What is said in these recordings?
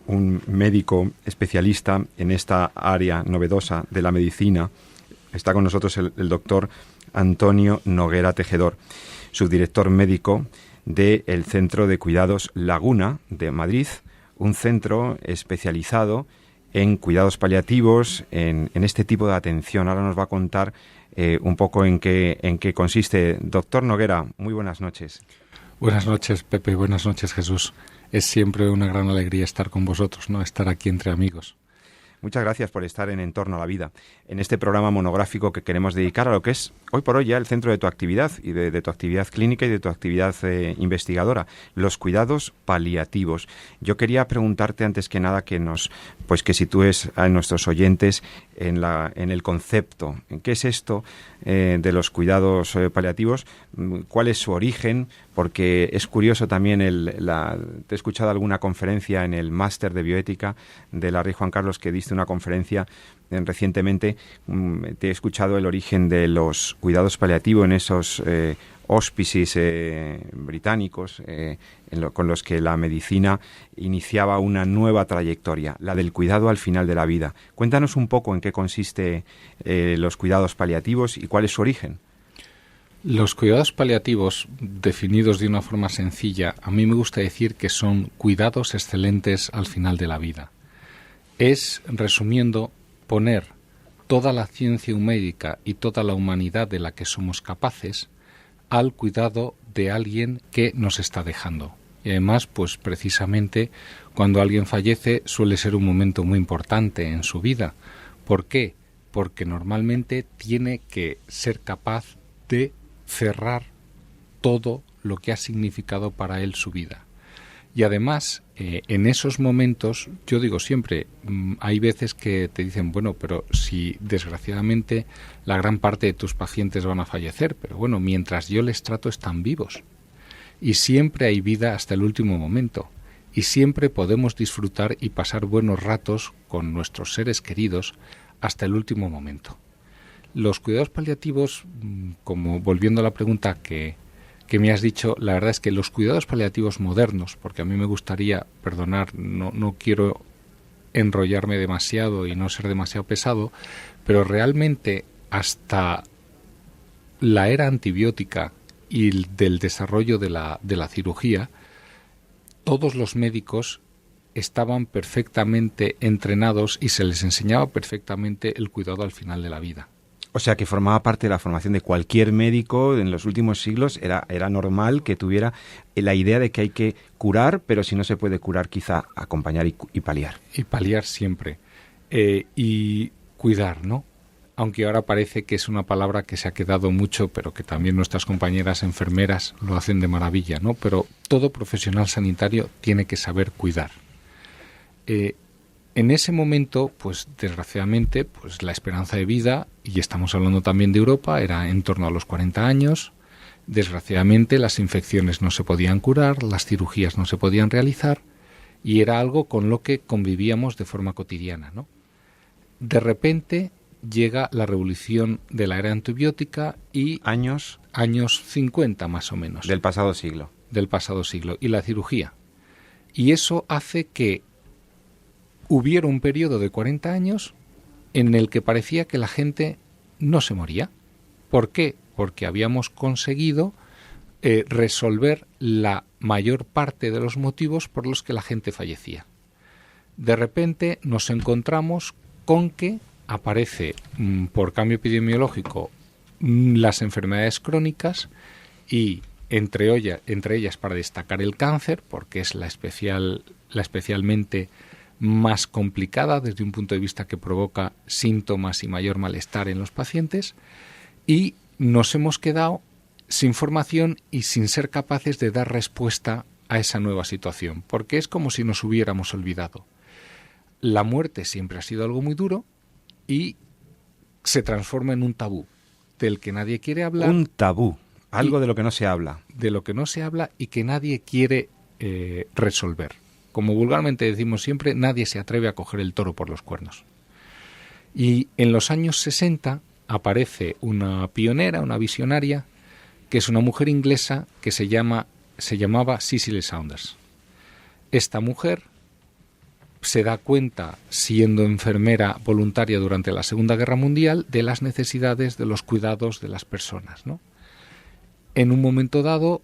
un médico especialista en esta área novedosa de la medicina. Está con nosotros el doctor Antonio Noguera Tejedor, subdirector médico del Centro de Cuidados Laguna de Madrid, un centro especializado en cuidados paliativos, en este tipo de atención. Ahora nos va a contar un poco en qué consiste. Doctor Noguera, muy buenas noches. Buenas noches, Pepe, buenas noches, Jesús. Es siempre una gran alegría estar con vosotros, ¿no? Estar aquí entre amigos. Muchas gracias por estar en Entorno a la Vida, en este programa monográfico que queremos dedicar a lo que es hoy por hoy ya el centro de tu actividad y de tu actividad clínica y de tu actividad investigadora, los cuidados paliativos. Yo quería preguntarte antes que nada que sitúes a nuestros oyentes en el concepto, en qué es esto de los cuidados paliativos, cuál es su origen, porque es curioso también te he escuchado alguna conferencia en el máster de bioética de la Rey Juan Carlos que diste una conferencia recientemente. Te he escuchado el origen de los cuidados paliativos en esos hospices británicos con los que la medicina iniciaba una nueva trayectoria, la del cuidado al final de la vida. Cuéntanos un poco en qué consiste los cuidados paliativos y cuál es su origen. Los cuidados paliativos, definidos de una forma sencilla, a mí me gusta decir que son cuidados excelentes al final de la vida. Es, resumiendo, poner toda la ciencia médica y toda la humanidad de la que somos capaces al cuidado de alguien que nos está dejando. Y además, pues precisamente cuando alguien fallece suele ser un momento muy importante en su vida. ¿Por qué? Porque normalmente tiene que ser capaz de cerrar todo lo que ha significado para él su vida. Y además, en esos momentos, yo digo siempre, hay veces que te dicen, bueno, pero si desgraciadamente la gran parte de tus pacientes van a fallecer, pero bueno, mientras yo les trato están vivos. Y siempre hay vida hasta el último momento. Y siempre podemos disfrutar y pasar buenos ratos con nuestros seres queridos hasta el último momento. Los cuidados paliativos, como volviendo a la pregunta que me has dicho, la verdad es que los cuidados paliativos modernos, porque a mí me gustaría, perdonar, no quiero enrollarme demasiado y no ser demasiado pesado, pero realmente hasta la era antibiótica y del desarrollo de la cirugía, todos los médicos estaban perfectamente entrenados y se les enseñaba perfectamente el cuidado al final de la vida. O sea, que formaba parte de la formación de cualquier médico en los últimos siglos. Era normal que tuviera la idea de que hay que curar, pero si no se puede curar, quizá acompañar y paliar. Y paliar siempre. Y cuidar, ¿no? Aunque ahora parece que es una palabra que se ha quedado mucho, pero que también nuestras compañeras enfermeras lo hacen de maravilla, ¿no? Pero todo profesional sanitario tiene que saber cuidar. En ese momento, pues desgraciadamente, pues la esperanza de vida, y estamos hablando también de Europa, era en torno a los 40 años. Desgraciadamente las infecciones no se podían curar, las cirugías no se podían realizar, y era algo con lo que convivíamos de forma cotidiana, ¿no? De repente llega la revolución de la era antibiótica y años 50 más o menos. Del pasado siglo. Y la cirugía. Y eso hace que hubiera un periodo de 40 años en el que parecía que la gente no se moría. ¿Por qué? Porque habíamos conseguido resolver la mayor parte de los motivos por los que la gente fallecía. De repente nos encontramos con que aparece por cambio epidemiológico las enfermedades crónicas y entre ellas para destacar el cáncer, porque es la especialmente más complicada desde un punto de vista que provoca síntomas y mayor malestar en los pacientes, y nos hemos quedado sin formación y sin ser capaces de dar respuesta a esa nueva situación, porque es como si nos hubiéramos olvidado. La muerte siempre ha sido algo muy duro y se transforma en un tabú del que nadie quiere hablar. Un tabú, algo de lo que no se habla. De lo que no se habla y que nadie quiere resolver. Como vulgarmente decimos siempre, nadie se atreve a coger el toro por los cuernos. Y en los años 60 aparece una pionera, una visionaria, que es una mujer inglesa que se llamaba Cicely Saunders. Esta mujer se da cuenta, siendo enfermera voluntaria durante la Segunda Guerra Mundial, de las necesidades de los cuidados de las personas, ¿no? En un momento dado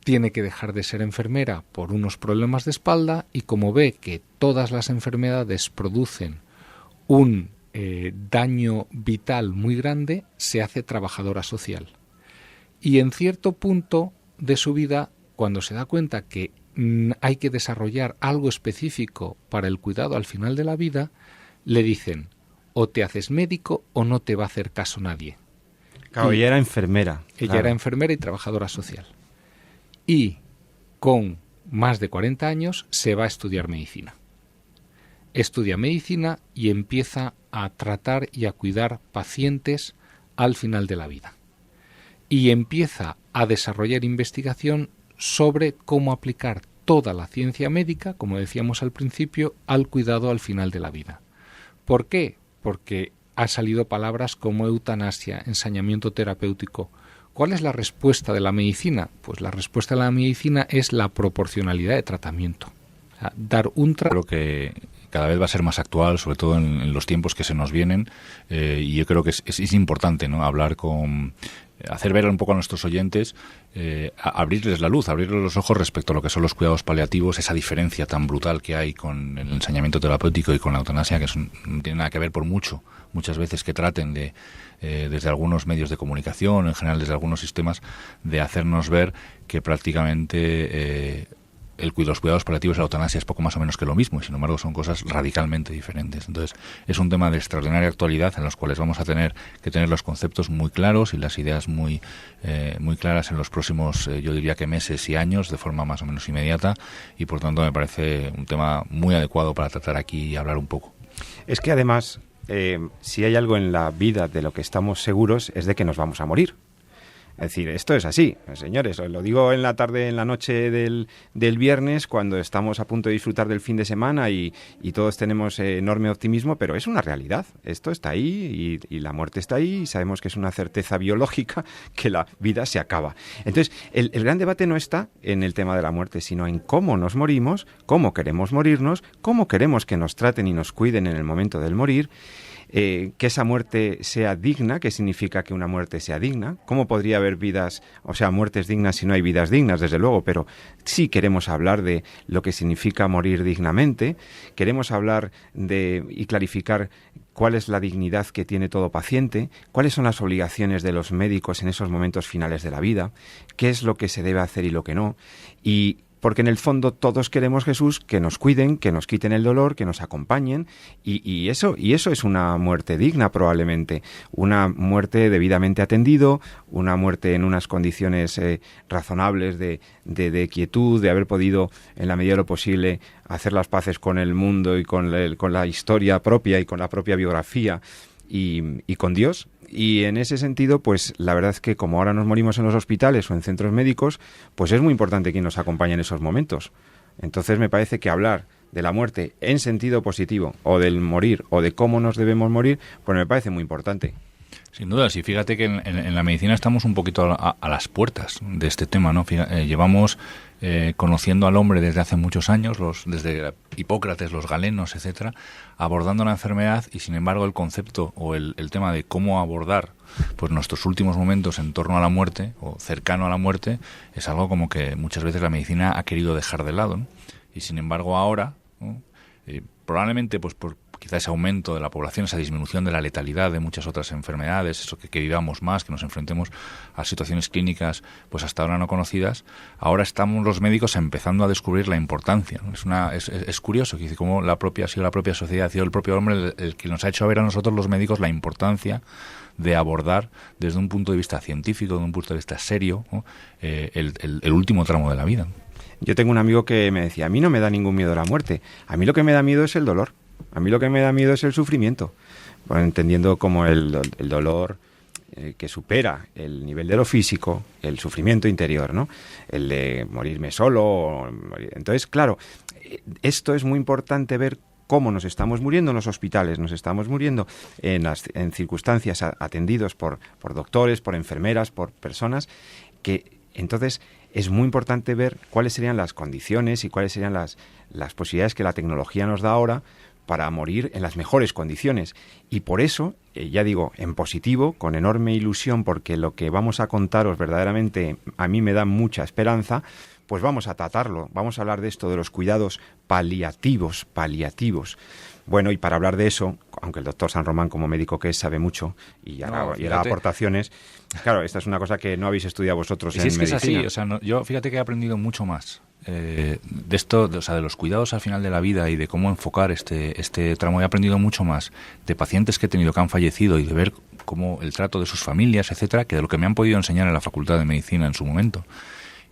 tiene que dejar de ser enfermera por unos problemas de espalda y como ve que todas las enfermedades producen un daño vital muy grande, se hace trabajadora social. Y en cierto punto de su vida, cuando se da cuenta que hay que desarrollar algo específico para el cuidado al final de la vida, le dicen, o te haces médico o no te va a hacer caso nadie. Claro, ella era enfermera. Ella era enfermera y trabajadora social. Y con más de 40 años se va a estudiar medicina. Estudia medicina y empieza a tratar y a cuidar pacientes al final de la vida. Y empieza a desarrollar investigación sobre cómo aplicar toda la ciencia médica, como decíamos al principio, al cuidado al final de la vida. ¿Por qué? Porque han salido palabras como eutanasia, ensañamiento terapéutico. ¿Cuál es la respuesta de la medicina? Pues la respuesta de la medicina es la proporcionalidad de tratamiento. O sea, dar un Creo que cada vez va a ser más actual, sobre todo en los tiempos que se nos vienen, y yo creo que es importante, ¿no?, hablar con... hacer ver un poco a nuestros oyentes, abrirles la luz, abrirles los ojos respecto a lo que son los cuidados paliativos, esa diferencia tan brutal que hay con el ensañamiento terapéutico y con la eutanasia, que no tiene nada que ver por muchas veces que traten de, desde algunos medios de comunicación, en general desde algunos sistemas, de hacernos ver que prácticamente los cuidados paliativos y la eutanasia es poco más o menos que lo mismo, y sin embargo son cosas radicalmente diferentes. Entonces es un tema de extraordinaria actualidad en los cuales vamos a tener que tener los conceptos muy claros y las ideas muy claras en los próximos, yo diría que meses y años, de forma más o menos inmediata, y por tanto me parece un tema muy adecuado para tratar aquí y hablar un poco. Es que además, si hay algo en la vida de lo que estamos seguros es de que nos vamos a morir. Es decir, esto es así, señores, os lo digo en la tarde, en la noche del viernes, cuando estamos a punto de disfrutar del fin de semana y todos tenemos enorme optimismo, pero es una realidad, esto está ahí y la muerte está ahí y sabemos que es una certeza biológica que la vida se acaba. Entonces, el gran debate no está en el tema de la muerte, sino en cómo nos morimos, cómo queremos morirnos, cómo queremos que nos traten y nos cuiden en el momento del morir. Que esa muerte sea digna, ¿qué significa que una muerte sea digna? ¿Cómo podría haber muertes dignas si no hay vidas dignas, desde luego? Pero sí queremos hablar de lo que significa morir dignamente, queremos hablar y clarificar cuál es la dignidad que tiene todo paciente, cuáles son las obligaciones de los médicos en esos momentos finales de la vida, qué es lo que se debe hacer y lo que no, porque en el fondo todos queremos, Jesús, que nos cuiden, que nos quiten el dolor, que nos acompañen, y eso es una muerte digna probablemente, una muerte debidamente atendido, una muerte en unas condiciones razonables de quietud, de haber podido, en la medida de lo posible, hacer las paces con el mundo y con la historia propia y con la propia biografía y con Dios. Y en ese sentido, pues la verdad es que como ahora nos morimos en los hospitales o en centros médicos, pues es muy importante quien nos acompañe en esos momentos. Entonces me parece que hablar de la muerte en sentido positivo, o del morir, o de cómo nos debemos morir, pues me parece muy importante. Sin duda, sí, fíjate que en la medicina estamos un poquito a las puertas de este tema, ¿no? Llevamos conociendo al hombre desde hace muchos años, desde Hipócrates, los galenos, etcétera, abordando la enfermedad, y sin embargo el concepto o el tema de cómo abordar pues nuestros últimos momentos en torno a la muerte o cercano a la muerte es algo como que muchas veces la medicina ha querido dejar de lado, ¿no? Y sin embargo ahora, ¿no?, probablemente pues por quizá ese aumento de la población, esa disminución de la letalidad de muchas otras enfermedades, eso que vivamos más, que nos enfrentemos a situaciones clínicas pues hasta ahora no conocidas, ahora estamos los médicos empezando a descubrir la importancia, ¿no? Es curioso que cómo ha sido la propia sociedad, ha sido el propio hombre el que nos ha hecho ver a nosotros los médicos la importancia de abordar desde un punto de vista científico, desde un punto de vista serio, ¿no?, el último tramo de la vida. Yo tengo un amigo que me decía, a mí no me da ningún miedo la muerte, a mí lo que me da miedo es el dolor. A mí lo que me da miedo es el sufrimiento, bueno, entendiendo como el dolor que supera el nivel de lo físico, el sufrimiento interior, ¿no? El de morirme solo. Entonces, claro, esto es muy importante ver cómo nos estamos muriendo en los hospitales, nos estamos muriendo en circunstancias atendidos por doctores, por enfermeras, por personas que... Entonces, es muy importante ver cuáles serían las condiciones y cuáles serían las posibilidades que la tecnología nos da ahora para morir en las mejores condiciones. Y por eso, ya digo, en positivo, con enorme ilusión, porque lo que vamos a contaros verdaderamente a mí me da mucha esperanza, pues vamos a tratarlo, vamos a hablar de esto, de los cuidados paliativos. Bueno, y para hablar de eso, aunque el doctor San Román, como médico que es, sabe mucho y hará aportaciones, claro, esta es una cosa que no habéis estudiado vosotros en medicina. Es así, o sea, yo fíjate que he aprendido mucho más de esto, de los cuidados al final de la vida y de cómo enfocar este tramo. He aprendido mucho más de pacientes que he tenido que han fallecido y de ver cómo el trato de sus familias, etcétera, que de lo que me han podido enseñar en la Facultad de Medicina en su momento.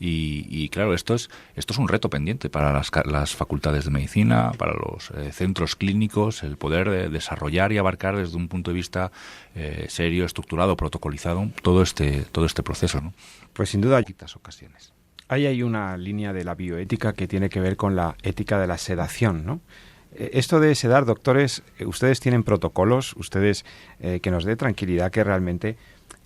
Y claro, esto es un reto pendiente para las facultades de medicina, para los centros clínicos, el poder desarrollar y abarcar desde un punto de vista serio, estructurado, protocolizado, todo este proceso, ¿no? Pues sin duda En ocasiones. ahí hay una línea de la bioética que tiene que ver con la ética de la sedación, ¿no? Esto de sedar, doctores, ustedes tienen protocolos, ustedes que nos dé tranquilidad que realmente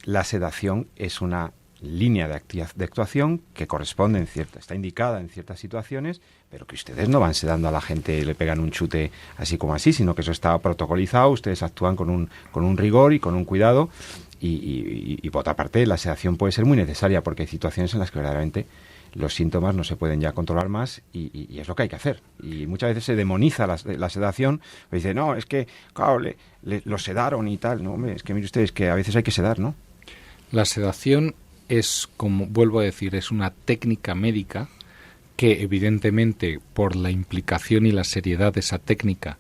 la sedación es una línea de actuación que corresponde está indicada en ciertas situaciones, pero que ustedes no van sedando a la gente y le pegan un chute así como así, sino que eso está protocolizado, ustedes actúan con un rigor y con un cuidado y por otra parte la sedación puede ser muy necesaria porque hay situaciones en las que verdaderamente los síntomas no se pueden ya controlar más y es lo que hay que hacer. Y muchas veces se demoniza la sedación, pues dice, no, es que, claro, lo sedaron y tal. No, hombre, es que mire ustedes que a veces hay que sedar, ¿no? La sedación es, como vuelvo a decir, es una técnica médica que evidentemente por la implicación y la seriedad de esa técnica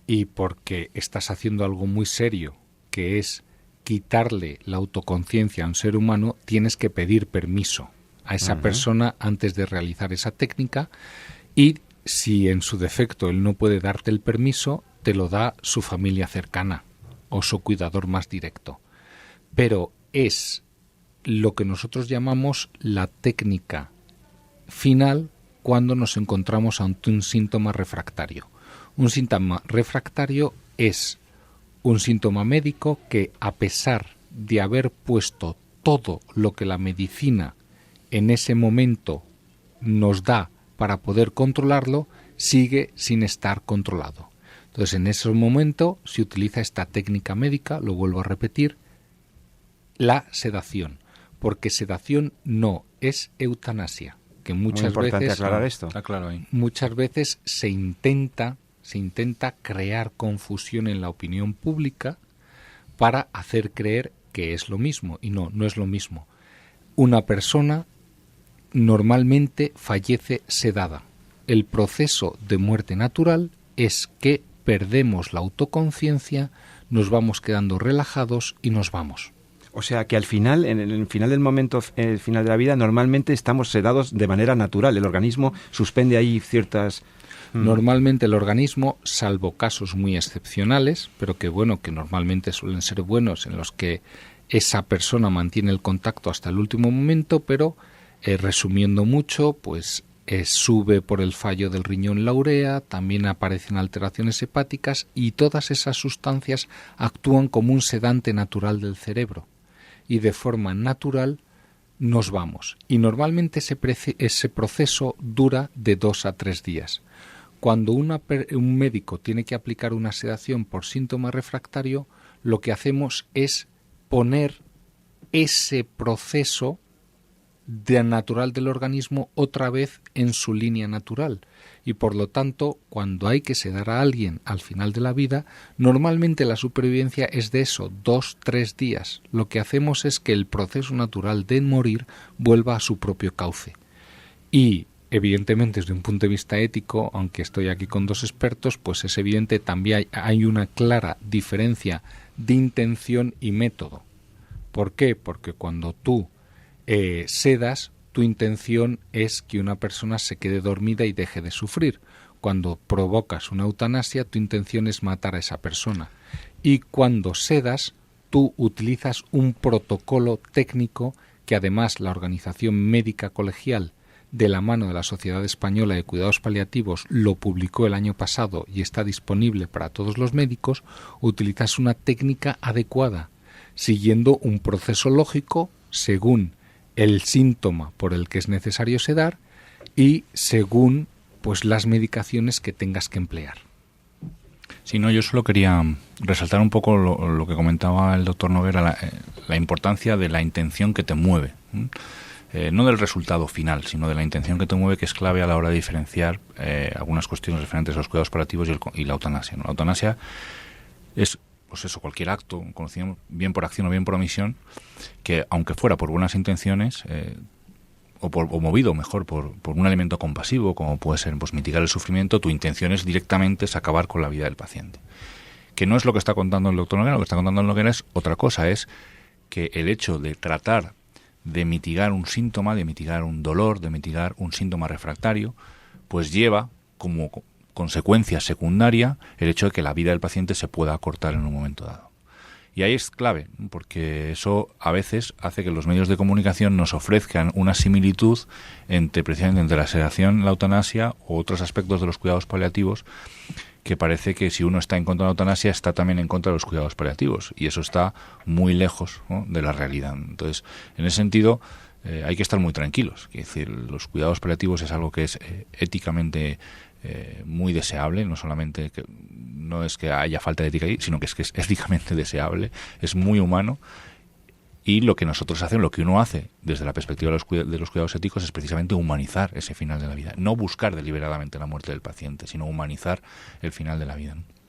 y porque estás haciendo algo muy serio, que es quitarle la autoconciencia a un ser humano, tienes que pedir permiso a esa persona antes de realizar esa técnica y si en su defecto él no puede darte el permiso, te lo da su familia cercana o su cuidador más directo. Pero es lo que nosotros llamamos la técnica final cuando nos encontramos ante un síntoma refractario. Un síntoma refractario es un síntoma médico que, a pesar de haber puesto todo lo que la medicina en ese momento nos da para poder controlarlo, sigue sin estar controlado. Entonces, en ese momento se utiliza esta técnica médica, lo vuelvo a repetir, la sedación. Porque sedación no es eutanasia, que muchas veces aclarar esto. Está claro ahí. Muchas veces se intenta crear confusión en la opinión pública para hacer creer que es lo mismo y no es lo mismo. Una persona normalmente fallece sedada. El proceso de muerte natural es que perdemos la autoconciencia, nos vamos quedando relajados y nos vamos. O sea que al final, en el final del momento, el final de la vida, normalmente estamos sedados de manera natural. El organismo suspende ahí ciertas... Normalmente el organismo, salvo casos muy excepcionales, pero que normalmente suelen ser buenos, en los que esa persona mantiene el contacto hasta el último momento, pero resumiendo mucho, pues sube por el fallo del riñón la urea, también aparecen alteraciones hepáticas y todas esas sustancias actúan como un sedante natural del cerebro. Y de forma natural nos vamos. Y normalmente ese proceso dura de 2 a 3 días. Cuando un médico tiene que aplicar una sedación por síntoma refractario, lo que hacemos es poner ese proceso natural del organismo otra vez en su línea natural. Y por lo tanto, cuando hay que sedar a alguien al final de la vida, normalmente la supervivencia es de eso, 2-3 días. Lo que hacemos es que el proceso natural de morir vuelva a su propio cauce. Y evidentemente desde un punto de vista ético, aunque estoy aquí con 2 expertos, pues es evidente también hay una clara diferencia de intención y método. ¿Por qué? Porque cuando tú sedas, tu intención es que una persona se quede dormida y deje de sufrir. Cuando provocas una eutanasia, tu intención es matar a esa persona. Y cuando sedas, tú utilizas un protocolo técnico que además la Organización Médica Colegial, de la mano de la Sociedad Española de Cuidados Paliativos, lo publicó el año pasado y está disponible para todos los médicos. Utilizas una técnica adecuada, siguiendo un proceso lógico según el síntoma por el que es necesario sedar y según pues las medicaciones que tengas que emplear. Sí, no, yo solo quería resaltar un poco lo que comentaba el doctor Noguera, la importancia de la intención que te mueve. No del resultado final, sino de la intención que te mueve, que es clave a la hora de diferenciar algunas cuestiones referentes a los cuidados paliativos y la eutanasia, ¿no? La eutanasia es, pues eso, cualquier acto, conocido bien por acción o bien por omisión, que aunque fuera por buenas intenciones, o movido mejor por un elemento compasivo, como puede ser pues mitigar el sufrimiento, tu intención es directamente acabar con la vida del paciente. Que no es lo que está contando el doctor Noguera, lo que está contando el Noguera es otra cosa, es que el hecho de tratar de mitigar un síntoma, de mitigar un dolor, de mitigar un síntoma refractario, pues lleva como consecuencia secundaria el hecho de que la vida del paciente se pueda acortar en un momento dado. Y ahí es clave, porque eso a veces hace que los medios de comunicación nos ofrezcan una similitud precisamente entre la sedación, la eutanasia u otros aspectos de los cuidados paliativos, que parece que si uno está en contra de la eutanasia está también en contra de los cuidados paliativos, y eso está muy lejos, ¿no?, de la realidad. Entonces, en ese sentido, hay que estar muy tranquilos. Es decir, los cuidados paliativos es algo que es éticamente muy deseable, no es que haya falta de ética ahí, sino que es éticamente deseable, es muy humano, y lo que nosotros hacemos, lo que uno hace desde la perspectiva de los cuidados éticos es precisamente humanizar ese final de la vida, no buscar deliberadamente la muerte del paciente, sino humanizar el final de la vida, ¿no?